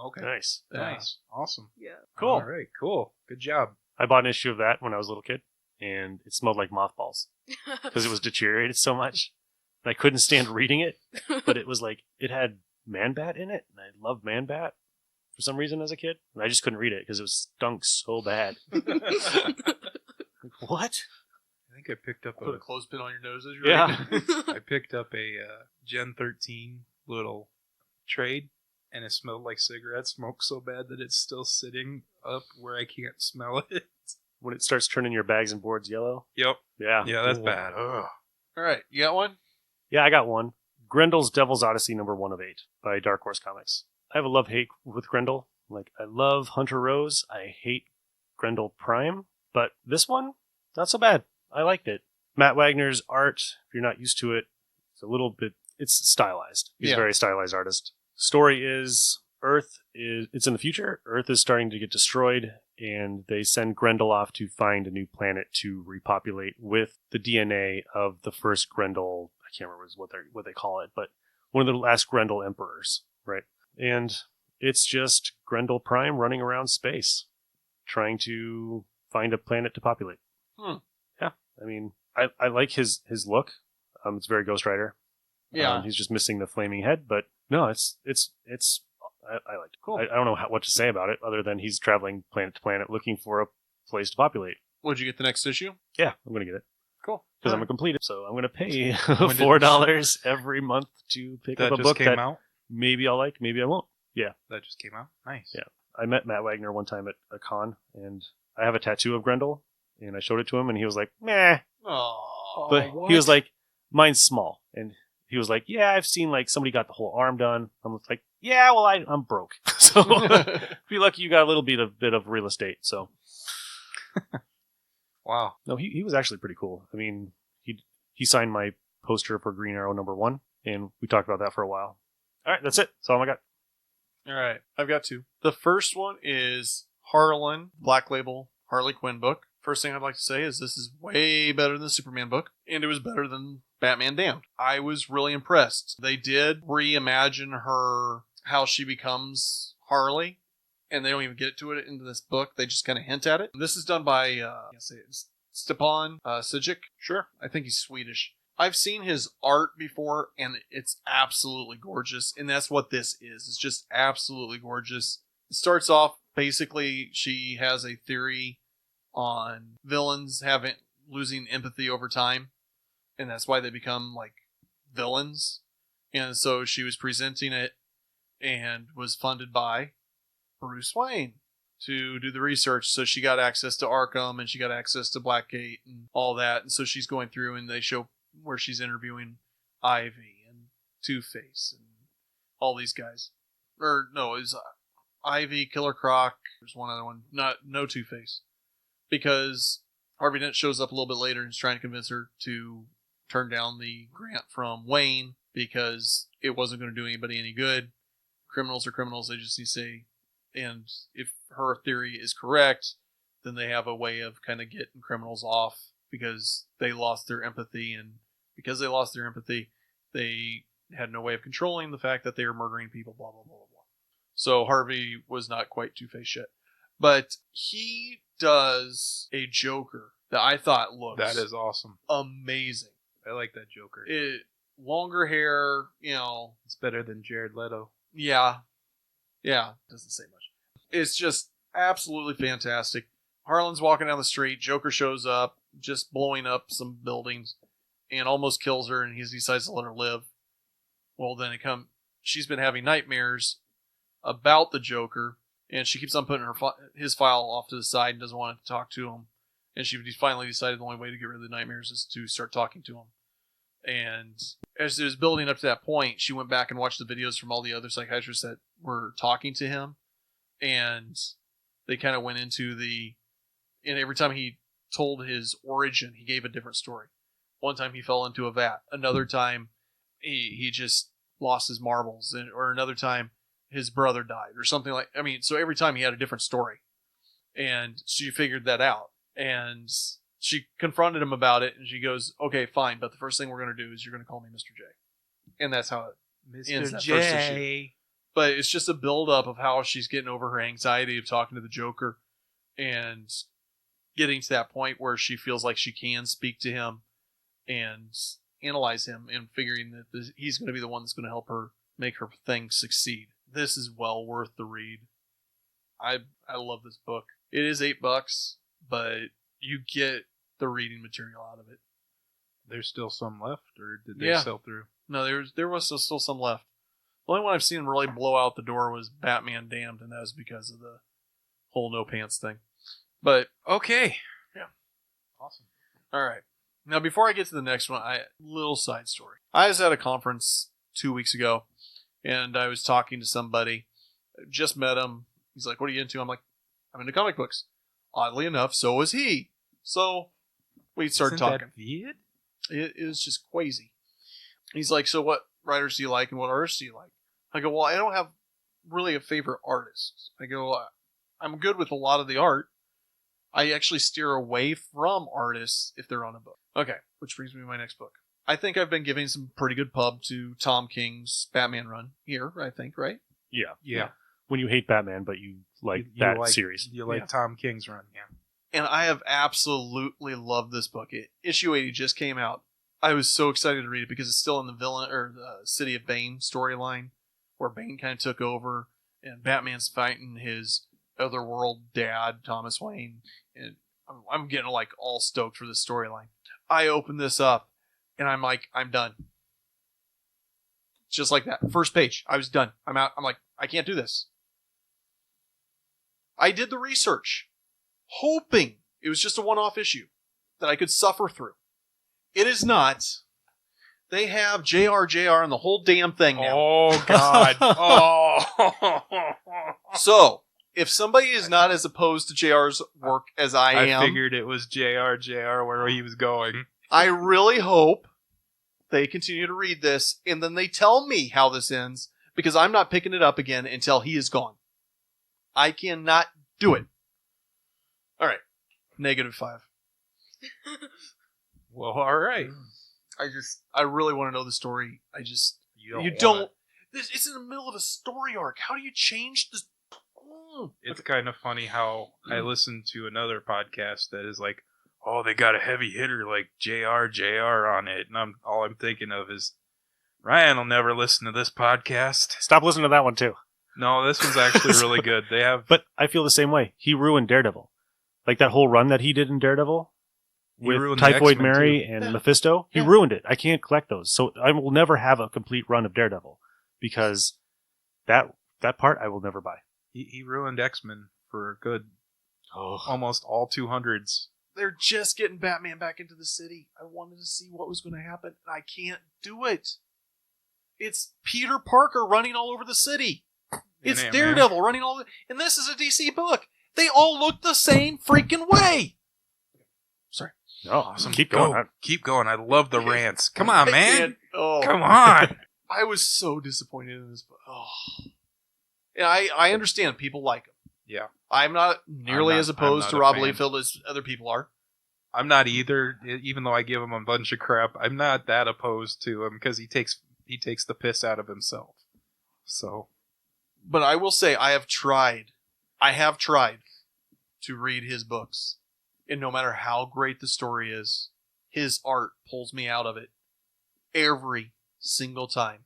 Okay. Nice. Nice. Awesome. Yeah. Cool. All right. Cool. Good job. I bought an issue of that when I was a little kid, and it smelled like mothballs because it was deteriorated so much. And I couldn't stand reading it, but it was like, it had Man-Bat in it, and I loved Man-Bat for some reason as a kid, and I just couldn't read it because it was stunk so bad. Like, what? I think I picked up Put a a clothespin on your nose as you're Yeah. reading. I picked up a Gen 13 little trade, and it smelled like cigarette smoke so bad that it's still sitting up where I can't smell it. When it starts turning your bags and boards yellow? Yep. Yeah. Yeah, that's Ooh. bad. Ugh. All right, you got one? Yeah, I got one. Grendel's Devil's Odyssey #1 of 8 by Dark Horse Comics. I have a love-hate with Grendel. Like, I love Hunter Rose. I hate Grendel Prime. But this one, not so bad. I liked it. Matt Wagner's art, if you're not used to it, it's a little bit, it's stylized. He's Yeah. a very stylized artist. Story is, it's in the future. Earth is starting to get destroyed, and they send Grendel off to find a new planet to repopulate with the DNA of the first Grendel. I can't remember what they call it, but one of the last Grendel emperors, right? And it's just Grendel Prime running around space, trying to find a planet to populate. Yeah, I mean, I like his look. It's very Ghost Rider. Yeah. He's just missing the flaming head, but no, it's I liked it. Cool. I don't know what to say about it other than he's traveling planet to planet looking for a place to populate. Would you get the next issue? Yeah, I'm gonna get it Cool. because I'm a completer, so I'm gonna pay When did- $4 every month to pick That up a just book came that out? maybe I'll like, maybe I won't. That just came out? Nice. Yeah. I met Matt Wagner one time at a con, and I have a tattoo of Grendel, and I showed it to him, and he was like, meh. Oh, But he was like, mine's small. And he was like, yeah, I've seen like somebody got the whole arm done. I'm like, yeah, well, I'm broke. So be lucky you got a little bit of real estate. So Wow. no, he was actually pretty cool. I mean, he signed my poster for Green Arrow #1, and we talked about that for a while. All right, that's it. That's all I got. All right, I've got two. The first one is Harlan, Black Label Harley Quinn book. First thing I'd like to say is this is way better than the Superman book, and it was better than Batman Damned. I was really impressed. They did reimagine her, how she becomes Harley, and they don't even get to it into this book. They just kind of hint at it. This is done by Stepan Sijic. Sure, I think he's Swedish. I've seen his art before, and it's absolutely gorgeous, and that's what this is. It's just absolutely gorgeous. It starts off basically she has a theory on villains losing empathy over time, and that's why they become like villains. And so she was presenting it and was funded by Bruce Wayne to do the research. So she got access to Arkham and she got access to Blackgate and all that. And so she's going through and they show where she's interviewing Ivy and Two-Face and all these guys. Or no, it was Ivy, Killer Croc. There's one other one. No Two-Face. Because Harvey Dent shows up a little bit later and is trying to convince her to turn down the grant from Wayne because it wasn't going to do anybody any good. Criminals are criminals. They just need to say, and if her theory is correct, then they have a way of kind of getting criminals off because they lost their empathy. And because they lost their empathy, they had no way of controlling the fact that they were murdering people, blah, blah, blah, blah. So Harvey was not quite Two-Face yet. But he does a Joker that I thought looks... That is awesome. Amazing. I like that Joker. Longer hair, you know... It's better than Jared Leto. Yeah. Doesn't say much. It's just absolutely fantastic. Harlan's walking down the street. Joker shows up, just blowing up some buildings, and almost kills her, and he decides to let her live. Well, then she's been having nightmares about the Joker, and she keeps on putting his file off to the side and doesn't want to talk to him. And she finally decided the only way to get rid of the nightmares is to start talking to him. And as it was building up to that point, she went back and watched the videos from all the other psychiatrists that were talking to him. And they kind of went into and every time he told his origin, he gave a different story. One time he fell into a vat. Another time he just lost his marbles. Or another time his brother died or something like, so every time he had a different story. And she figured that out. And she confronted him about it, and she goes, okay, fine, but the first thing we're going to do is you're going to call me Mr. J. And that's how it ends that first issue. But it's just a build-up of how she's getting over her anxiety of talking to the Joker and getting to that point where she feels like she can speak to him and analyze him and figuring that he's going to be the one that's going to help her make her thing succeed. This is well worth the read. I love this book. It is $8, but you get the reading material out of it. There's still some left, or did they sell through? No, there was still some left. The only one I've seen really blow out the door was Batman Damned, and that was because of the whole no pants thing. But okay, yeah, awesome. All right, now before I get to the next one, little side story. I was at a conference 2 weeks ago, and I was talking to somebody. Just met him. He's like, "What are you into?" I'm like, "I'm into comic books." Oddly enough, so is he. So we started talking. That it is just crazy. He's like, "So what writers do you like and what artists do you like?" I go, "Well, I don't have really a favorite artist." I go, "I'm good with a lot of the art. I actually steer away from artists if they're on a book." Okay, which brings me to my next book. I think I've been giving some pretty good pub to Tom King's Batman run here, I think, right? Yeah. When you hate Batman, but you like that series. You like Tom King's run, yeah. And I have absolutely loved this book. Issue 80 just came out. I was so excited to read it because it's still in the villain or the City of Bane storyline, where Bane kind of took over and Batman's fighting his otherworld dad, Thomas Wayne. And I'm getting like all stoked for this storyline. I open this up and I'm like, I'm done. Just like that. First page. I was done. I'm out. I'm like, I can't do this. I did the research, hoping it was just a one-off issue that I could suffer through. It is not. They have JR and the whole damn thing now. Oh, God. Oh. So, if somebody is not as opposed to JR's work as I am... I figured it was JR where he was going. I really hope they continue to read this, and then they tell me how this ends, because I'm not picking it up again until he is gone. I cannot do it. All right. -5. Well, all right. I really want to know the story. You don't. It's in the middle of a story arc. How do you change this? It's kind of funny how I listened to another podcast that is like, oh, they got a heavy hitter like JR on it. And all I'm thinking of is, Ryan will never listen to this podcast. Stop listening to that one, too. No, this one's actually really good. They have... But I feel the same way. He ruined Daredevil. Like that whole run that he did in Daredevil He with ruined the Typhoid X-Men, Mary too. and Yeah. Mephisto. He Yeah. ruined it. I can't collect those. So I will never have a complete run of Daredevil because that part I will never buy. He ruined X-Men for good. Oh. Almost all 200s. They're just getting Batman back into the city. I wanted to see what was going to happen, and I can't do it. It's Peter Parker running all over the city. It's Ant-Man. Daredevil running all over. And this is a DC book. They all look the same freaking way. Sorry. No, Awesome. keep Go. going. Keep going. I love the rants. Come on, I man. can't- Oh, Come on. I was so disappointed in this book. Oh. And I understand people like him. Yeah. I'm not nearly I'm not- as opposed I'm to not a Rob fan. Liefeld as other people are. I'm not either, even though I give him a bunch of crap. I'm not that opposed to him because he takes the piss out of himself. So, But I will say I have tried to read his books. And no matter how great the story is, his art pulls me out of it every single time.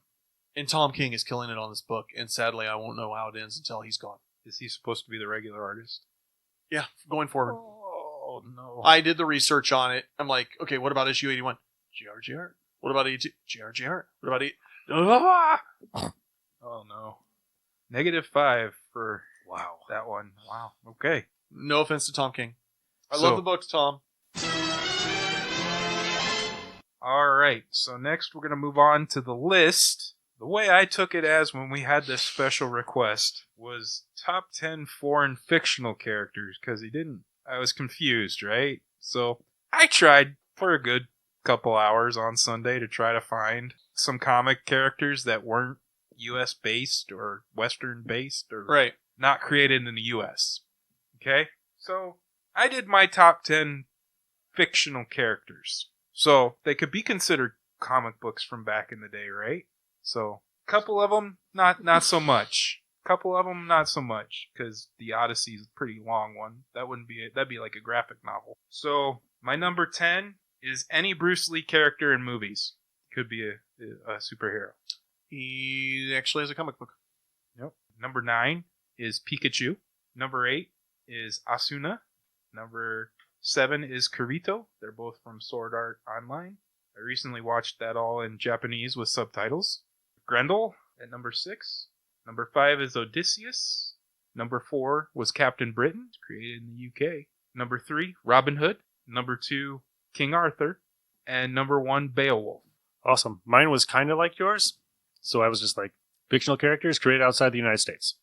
And Tom King is killing it on this book, and sadly I won't know how it ends until he's gone. is he supposed to be the regular artist? Yeah, going forward. Oh, no. I did the research on it. I'm like, okay, what about issue 81? GR. What about 82? GR. What about 8? Oh, no. -5 for that one. Wow. Okay. No offense to Tom King. I So- love the books, Tom. All right. So next we're going to move on to the list. The way I took it as when we had this special request was top 10 foreign fictional characters because I was confused, right? So I tried for a good couple hours on Sunday to try to find some comic characters that weren't US based or Western based or Right. not created in the US. Okay? So I did my top 10 fictional characters. So they could be considered comic books from back in the day, right? So a couple of them, not so much. Couple of them, not so much, because the Odyssey is a pretty long one. That'd be like a graphic novel. So my number 10 is any Bruce Lee character in movies. Could be a superhero. He actually has a comic book. Yep. Number 9 is Pikachu. Number 8 is Asuna. Number 7 is Kirito. They're both from Sword Art Online. I recently watched that all in Japanese with subtitles. Grendel at number 6. Number 5 is Odysseus. Number 4 was Captain Britain, created in the UK. Number 3, Robin Hood. Number 2, King Arthur. And number 1, Beowulf. Awesome. Mine was kind of like yours. So I was just like, fictional characters created outside the United States.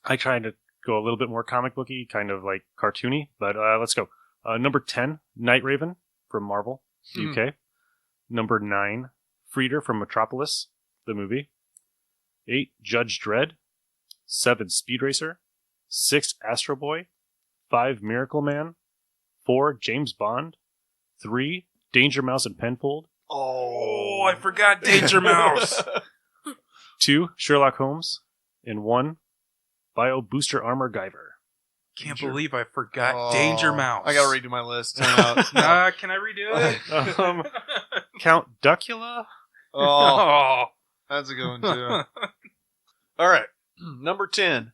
I tried to go a little bit more comic booky, kind of like cartoony, but let's go. Number 10, Night Raven from Marvel, UK. Number 9, Frieder from Metropolis, the movie. 8, Judge Dredd. 7, Speed Racer. 6, Astro Boy. 5, Miracle Man. 4, James Bond. 3, Danger Mouse and Penfold. Oh, I forgot Danger Mouse. 2, Sherlock Holmes. And 1, Bio Booster Armor Guyver. Can't Danger- believe I forgot Oh, Danger Mouse. I gotta redo my list. Time out. Can I redo it? Count Duckula. Oh, that's a good one too. All right. Number 10,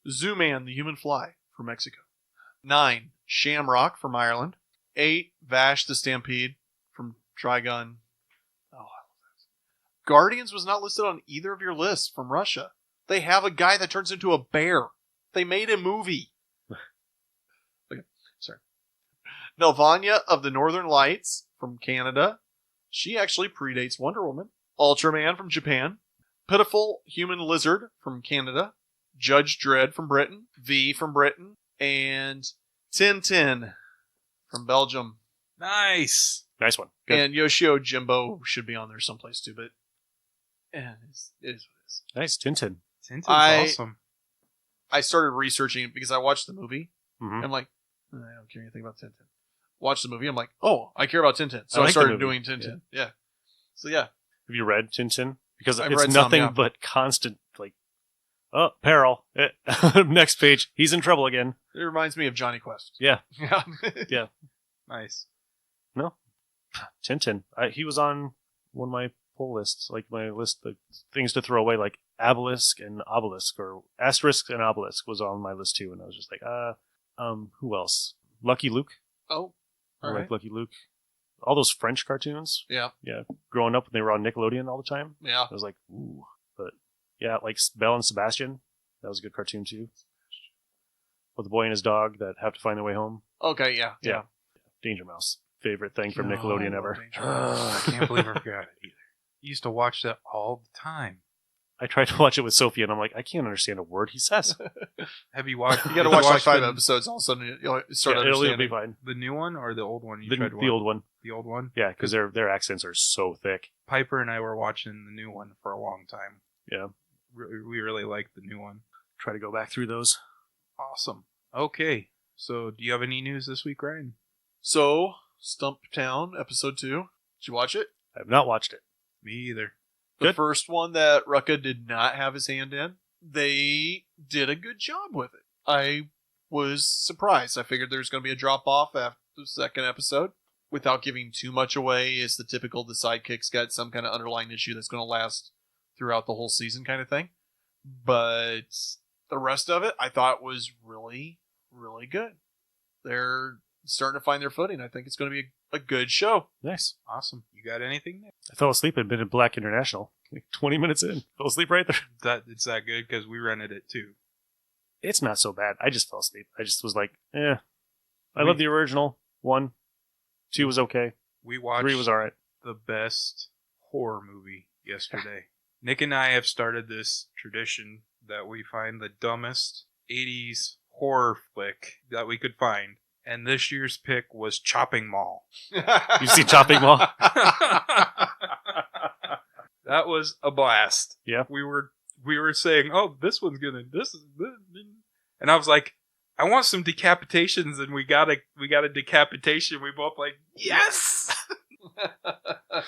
Zooman the Human Fly from Mexico. 9, Shamrock from Ireland. 8, Vash the Stampede from Trigun. Oh, I love that. Guardians was not listed on either of your lists from Russia. They have a guy that turns into a bear. They made a movie. Okay, sorry. Nelvania of the Northern Lights from Canada. She actually predates Wonder Woman. Ultraman from Japan. Pitiful Human Lizard from Canada. Judge Dredd from Britain. V from Britain. And Tintin from Belgium. Nice. Nice one. Good. And Yoshio Jimbo should be on there someplace too, but it is what it is. Nice. Tintin. Tintin's I- awesome. I started researching it because I watched the movie. Mhm. I'm like, I don't care anything about Tintin. Watch the movie. I'm like, oh, I care about Tintin. So I I like the started movie. doing Tintin. Yeah. So yeah. Have you read Tintin? Because I've it's read some, nothing yeah. but constant, like, oh, peril. Next page. He's in trouble again. It reminds me of Johnny Quest. Yeah. Yeah. Nice. Tintin. He was on one of my full list, like my list, the things to throw away, like obelisk and obelisk, or asterisk and obelisk was on my list too, and I was just like, who else? Lucky Luke. Oh, I all like right. Lucky Luke. All those French cartoons. Yeah. Yeah. Growing up when they were on Nickelodeon all the time, Yeah. I was like, ooh. But yeah, like Belle and Sebastian. That was a good cartoon too. With the boy and his dog that have to find their way home. Okay. Yeah. Yeah. Danger Mouse. Favorite thing from Oh, Nickelodeon I ever. love Danger Mouse. I can't believe I forgot it either. I used to watch that all the time. I tried to watch it with Sophie, and I'm like, I can't understand a word he says. Have you watched? You got to watch like 5 the, episodes. All of a sudden, you'll start It'll be understanding. fine. the new one or the old one? You The, tried to the watch? old one. The old one. Yeah, because their accents are so thick. Piper and I were watching the new one for a long time. Yeah. We really liked the new one. Try to go back through those. Awesome. Okay. So, do you have any news this week, Ryan? So, Stumptown episode 2. Did you watch it? I have not watched it. Me either. The Good. first one that Rucka did not have his hand in. They did a good job with it. I was surprised. I figured there was going to be a drop off after the second episode. Without giving too much away, it's the typical the sidekick's got some kind of underlying issue that's going to last throughout the whole season kind of thing. But the rest of it, I thought was really, really good. They're starting to find their footing. I think it's going to be a good show. Nice. Awesome. You got anything, Nick? I fell asleep and been in Black International. Like 20 minutes in. Fell asleep right there. It's that good because we rented it too. It's not so bad. I just fell asleep. I just was like, I love the original. 1. 2 was okay. We watched 3 was alright. the best horror movie yesterday. Nick and I have started this tradition that we find the dumbest 80s horror flick that we could find. And this year's pick was Chopping Mall. You see Chopping Mall? That was a blast. Yeah. We were saying, oh, this one's gonna and I was like, I want some decapitations, and we got a decapitation. We both like, yes.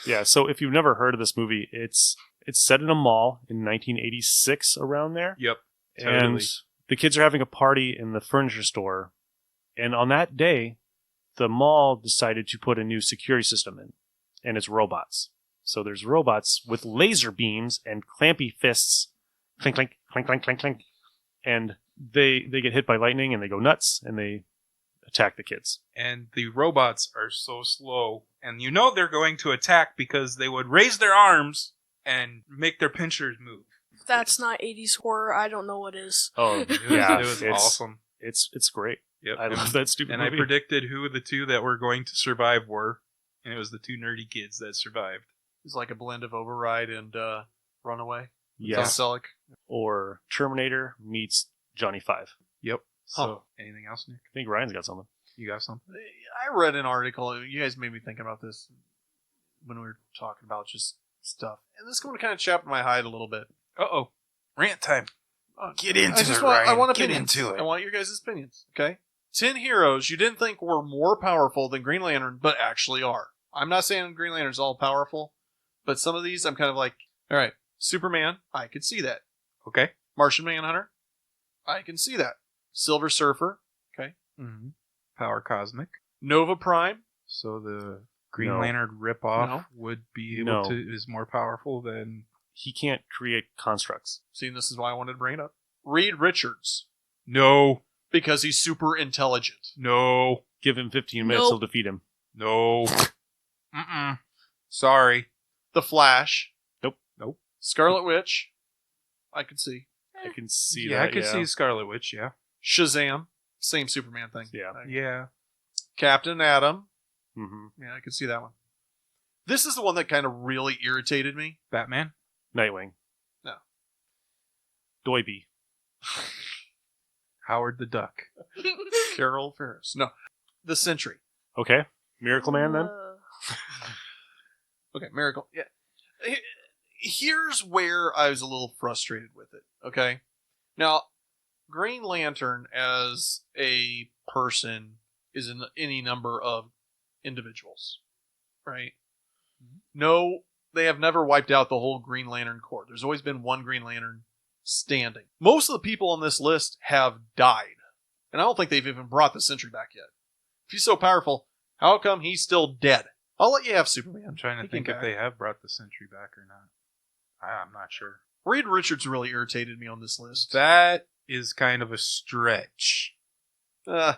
Yeah, so if you've never heard of this movie, it's set in a mall in 1986, around there. Yep. And Totally. the kids are having a party in the furniture store. And on that day, the mall decided to put a new security system in. And it's robots. So there's robots with laser beams and clampy fists. Clink, clink, clink, clink, clink, clink. And they get hit by lightning and they go nuts and they attack the kids. And the robots are so slow. And you know they're going to attack because they would raise their arms and make their pinchers move. If that's not 80s horror, I don't know what is. Oh, It was, yeah. it was it's awesome. It's great. Yep. I love that stupid And movie. I predicted who the two that were going to survive were. And it was the two nerdy kids that survived. It's like a blend of Override and Runaway. Yes. Tom Selleck. Or Terminator meets Johnny Five. Yep. So, Huh. anything else, Nick? I think Ryan's got something. You got something? I read an article. You guys made me think about this when we were talking about just stuff. And this is going to kind of chap my hide a little bit. Uh-oh. Rant time. Get into it, I Ryan. want Get opinions. into it. I want your guys' opinions. Okay. 10 heroes you didn't think were more powerful than Green Lantern, but actually are. I'm not saying Green Lantern's all powerful, but some of these I'm kind of like, all right, Superman, I could see that. Okay. Martian Manhunter, I can see that. Silver Surfer, okay. Mm-hmm. Power Cosmic. Nova Prime, So the Green No. Lantern ripoff No. would be able No. to is more powerful than He can't create constructs. see, this is why I wanted to bring it up. Reed Richards, no, because he's super intelligent. no, Give him 15 minutes, Nope. he'll defeat him. no. Sorry. The Flash, Nope. Scarlet Witch, I could see. I can see Yeah, that. I could see Scarlet Witch. Yeah. Shazam, same Superman thing. Yeah. Yeah. Captain Atom, Mm-hmm. yeah, I could see that one. This is the one that kind of really irritated me. Batman. Nightwing. No. Doiby. Howard the Duck. Carol Ferris. No. The Sentry. Okay. Miracle Man then? Okay, Miracle. Yeah. Here's where I was a little frustrated with it. Okay. Now, Green Lantern as a person is in any number of individuals, right? No, they have never wiped out the whole Green Lantern Corps. There's always been one Green Lantern standing. Most of the people on this list have died. And I don't think they've even brought the Sentry back yet. If he's so powerful, how come he's still dead? I'll let you have Superman. I'm trying to He think came if back. they have brought the Sentry back or not. I'm not sure. Reed Richards really irritated me on this list. That is kind of a stretch. I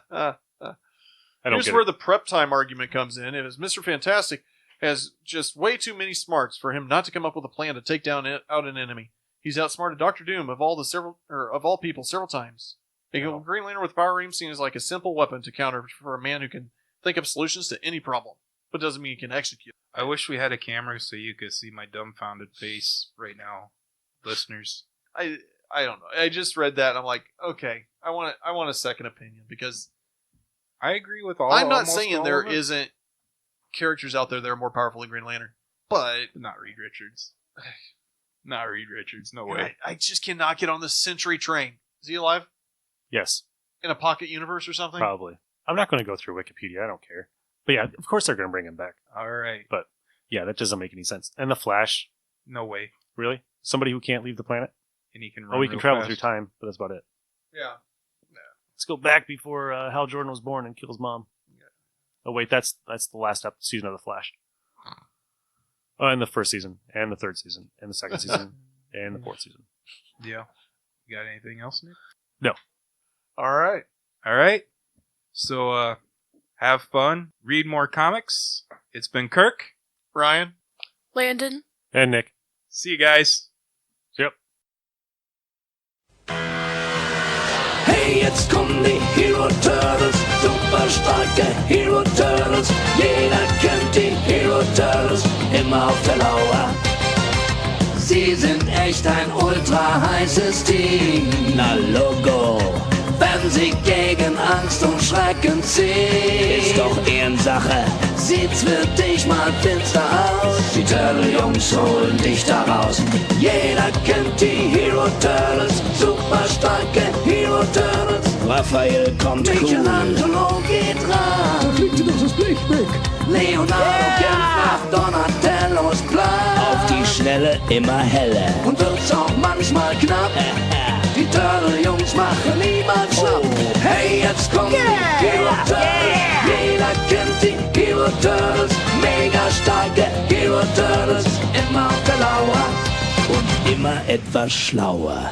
don't Here's get where it. the prep time argument comes in. It is Mr. Fantastic has just way too many smarts for him not to come up with a plan to take out an enemy. He's outsmarted Doctor Doom of all people several times. A Green Lantern with power rings seems like a simple weapon to counter for a man who can think up solutions to any problem, but doesn't mean he can execute. I wish we had a camera so you could see my dumbfounded face right now, listeners. I don't know. I just read that and I'm like, okay, I want a second opinion because I agree with all. I'm not almost saying all there of it. isn't characters out there that are more powerful than Green Lantern, but Not Reed Richards. Not Reed Richards. No way. I just cannot get on the Sentry train. Is he alive? Yes, In a pocket universe or something? probably. I'm not going to go through Wikipedia. I don't care. But yeah, of course they're going to bring him back. All right. Yeah, that doesn't make any sense. And the Flash, No way. really? Somebody who can't leave the planet? And he can run. Oh, he can real travel fast. through time, but that's about it. Yeah. Let's go back before Hal Jordan was born and kills Mom. Yeah. Oh wait, that's the last season of the Flash. Oh, and the first season, and the third season, and the second season, and the fourth season. Yeah. You got anything else, Nick? All right. All right. So, have fun. Read more comics. It's been Kirk. Ryan? Landon. And Nick. See you guys. Yep. Hey, jetzt kommen die Hero Turtles, super starke Hero Turtles. Jeder kennt die Hero Turtles, immer auf der Lauer. Sie sind echt ein ultra heißes Team. Na Logo, wenn sie gegen Angst und Schrecken ziehen. Ist doch Ehrensache, sieht's für dich mal finster aus. Die Turtle-Jungs holen dich da raus. Jeder kennt die Hero Turtles, super starke Hero Turtles. Raphael kommt Michelangelo geht ran. Da fliegt dir doch das Blech weg. Leonardo kämpft nach Donatellos Plan. Auf die Schnelle immer heller. Und wird's auch manchmal knapp. Die Turtle-Jungs machen niemand schlapp. Hey, jetzt kommen die Hero Turtles. Jeder kennt die Hero Turtles. Mega starke Hero Turtles. Immer auf der Lauer. Und immer etwas schlauer.